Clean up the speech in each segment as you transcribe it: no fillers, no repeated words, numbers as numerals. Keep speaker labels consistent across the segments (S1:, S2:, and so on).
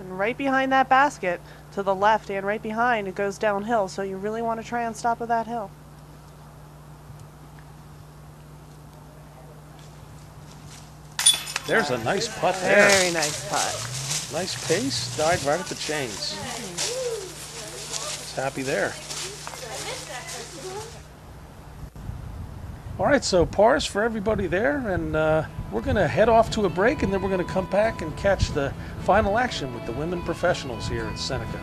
S1: And right behind that basket, to the left and right behind, it goes downhill, so you really want to try and stop at that hill.
S2: There's a nice putt there.
S1: Very nice putt.
S2: Nice pace, died right at the chains. Just happy there. All right, so pars for everybody there, and we're going to head off to a break, and then we're going to come back and catch the final action with the women professionals here at Seneca.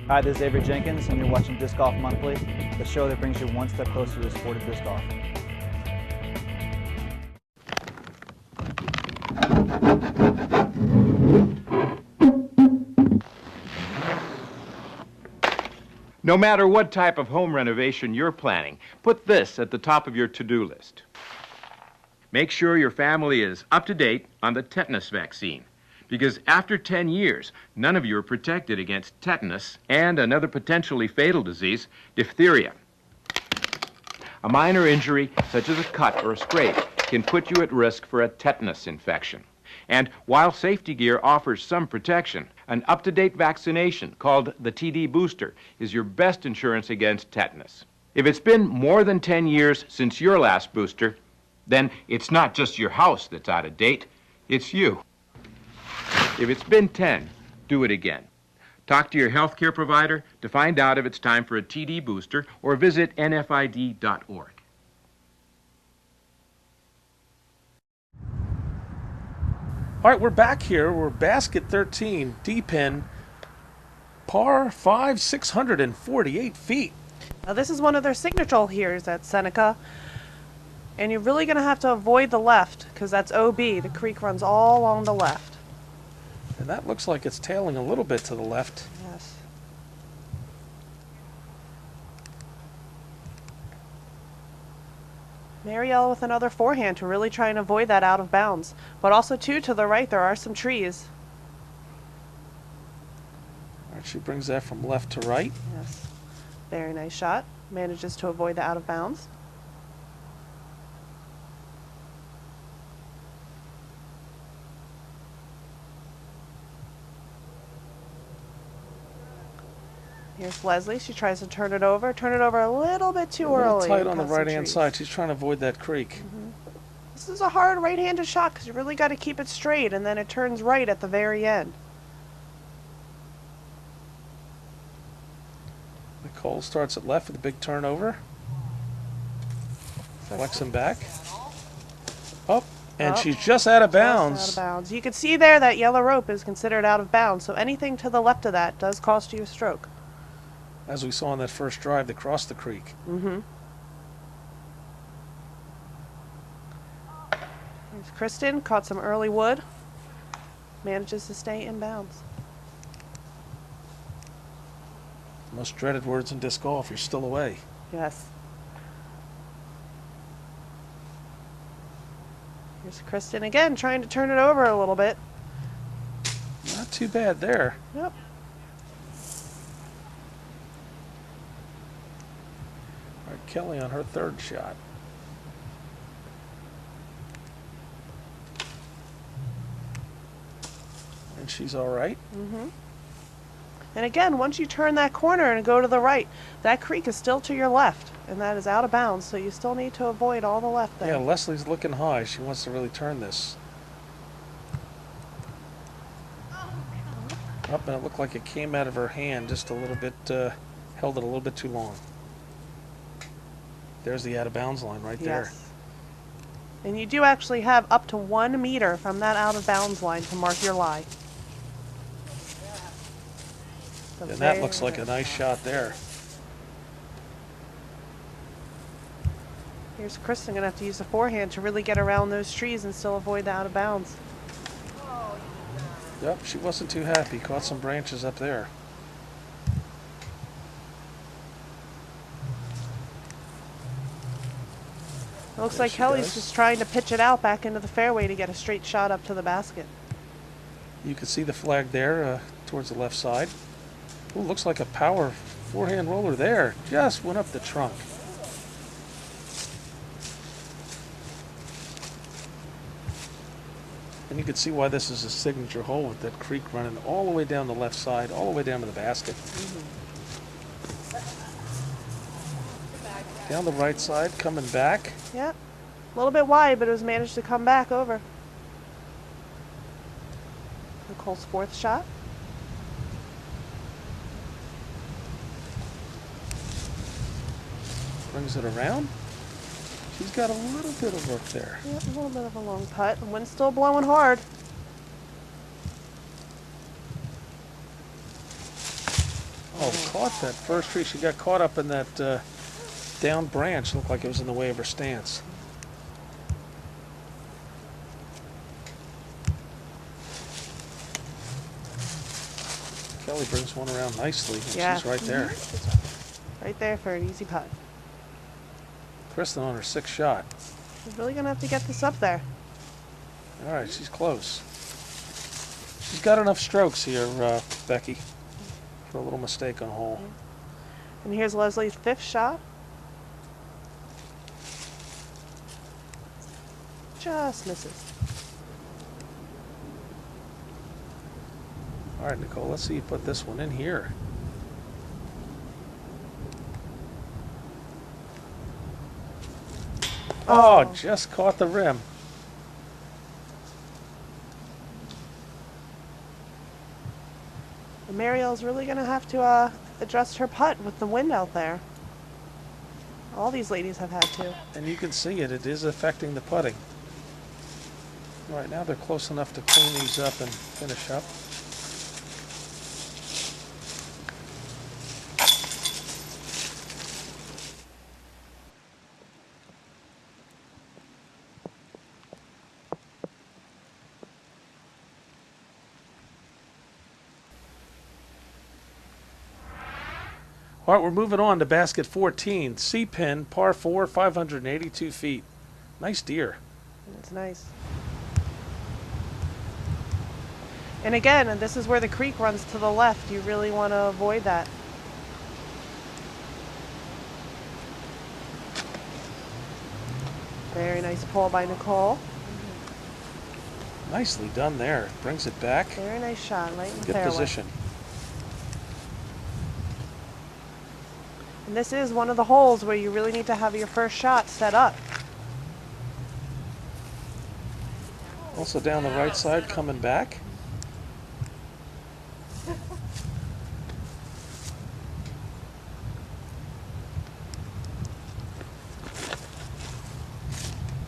S3: Hi, this is Avery Jenkins, and you're watching Disc Golf Monthly, the show that brings you one step closer to the sport of disc golf.
S4: No matter what type of home renovation you're planning, put this at the top of your to-do list. Make sure your family is up to date on the tetanus vaccine, because after 10 years, none of you are protected against tetanus and another potentially fatal disease, diphtheria. A minor injury, such as a cut or a scrape, can put you at risk for a tetanus infection. And while safety gear offers some protection, an up-to-date vaccination called the TD booster is your best insurance against tetanus. If it's been more than 10 years since your last booster, then it's not just your house that's out of date, it's you. If it's been 10, do it again. Talk to your healthcare provider to find out if it's time for a TD booster, or visit nfid.org.
S2: All right, we're back here. We're basket 13, D-pin, par 5, 648 feet.
S1: Now this is one of their signature holes at Seneca, and you're really going to have to avoid the left, because that's OB. The creek runs all along the left.
S2: And that looks like it's tailing a little bit to the left.
S1: Yes. Marielle with another forehand to really try and avoid that out of bounds. But also, too, to the right, there are some trees.
S2: All right, she brings that from left to right.
S1: Yes. Very nice shot. Manages to avoid the out of bounds. Here's Leslie. She tries to turn it over. Turn it over a little bit too early.
S2: A little tight on the right-hand side. She's trying to avoid that creek.
S1: This is a hard right-handed shot because you really got to keep it straight, and then it turns right at the very end.
S2: Nicole starts at left with a big turnover. Flexing back. Up. And she's just out of bounds.
S1: Out of bounds. You can see there that yellow rope is considered out of bounds, so anything to the left of that does cost you a stroke.
S2: As we saw on that first drive, they crossed the creek.
S1: Here's Kristen, caught some early wood. Manages to stay in bounds.
S2: Most dreaded words in disc golf, you're still away.
S1: Yes. Here's Kristen again, trying to turn it over a little bit.
S2: Not too bad there.
S1: Yep.
S2: All right, Kelly on her third shot. And she's all right.
S1: And again, once you turn that corner and go to the right, that creek is still to your left, and that is out of bounds, so you still need to avoid all the left there.
S2: Yeah, Leslie's looking high. She wants to really turn this. Up, and it looked like it came out of her hand just a little bit, held it a little bit too long. There's the out of bounds line right there.
S1: Yes. And you do actually have up to 1 meter from that out of bounds line to mark your lie.
S2: And that looks like a nice shot there.
S1: Here's Kristen going to have to use the forehand to really get around those trees and still avoid the out of bounds.
S2: Yep, she wasn't too happy. Caught some branches up there.
S1: It looks like Kelly's just trying to pitch it out back into the fairway to get a straight shot up to the basket.
S2: You can see the flag there towards the left side. Ooh, looks like a power forehand roller there. Just went up the trunk. And you can see why this is a signature hole with that creek running all the way down the left side, all the way down to the basket. Down the right side, coming back.
S1: Yep. A little bit wide, but it was managed to come back over. Nicole's fourth shot.
S2: Brings it around. She's got a little bit of work there.
S1: Yep, a little bit of a long putt. The wind's still blowing hard.
S2: Oh, caught that first tree. She got caught up in that down branch. Looked like it was in the way of her stance. Kelly brings one around nicely, and
S1: Yeah.
S2: she's right there.
S1: Right there for an easy putt.
S2: Kristen on her sixth shot.
S1: She's really going to have to get this up there.
S2: All right, she's close. She's got enough strokes here, Becky, for a little mistake on hole.
S1: And here's Leslie's fifth shot. Just misses.
S2: All right, Nicole, let's see you put this one in here. Oh, just caught the rim.
S1: And Marielle's really going to have to adjust her putt with the wind out there. All these ladies have had to.
S2: And you can see it. It is affecting the putting. Right now they're close enough to clean these up and finish up. All right, we're moving on to basket 14. C-pin, par 4, 582 feet. Nice deer.
S1: It's nice. And again, this is where the creek runs to the left. You really want to avoid that. Very nice pull by Nicole.
S2: Nicely done there. Brings it back.
S1: Very nice shot, right in the
S2: Good
S1: fairway.
S2: position.
S1: And this is one of the holes where you really need to have your first shot set up.
S2: Also down the right side, coming back.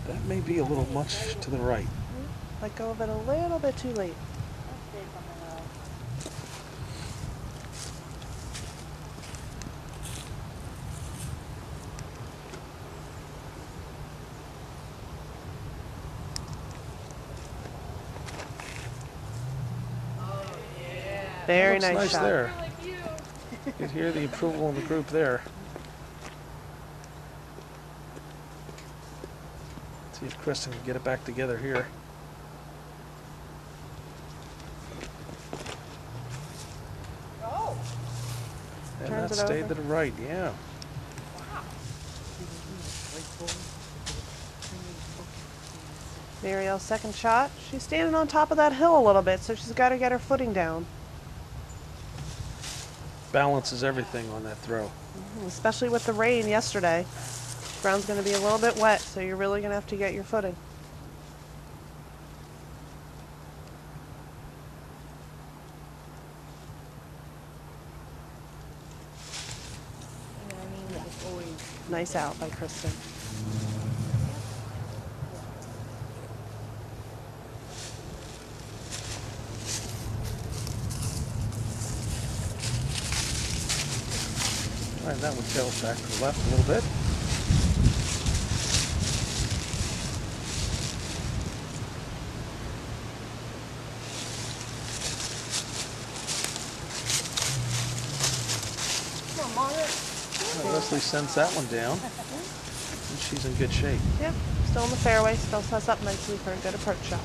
S2: That may be a little much to the right.
S1: Let go of it a little bit too late. Very
S2: Looks
S1: nice shot.
S2: there. You can hear the approval in the group there. See if Kristen can get it back together here. And
S1: Turns
S2: that
S1: it
S2: stayed
S1: over.
S2: to the right, yeah.
S1: Marielle's second shot. She's standing on top of that hill a little bit, so she's got to get her footing down.
S2: Balance is everything on that throw.
S1: Especially with the rain yesterday. Ground's going to be a little bit wet, so you're really going to have to get your footing. Nice out by Kristen.
S2: All right, that one tails back to the left a little bit. Leslie sends that one down, and she's in good shape.
S1: Yep, still in the fairway, still sets up nicely for a good approach shot.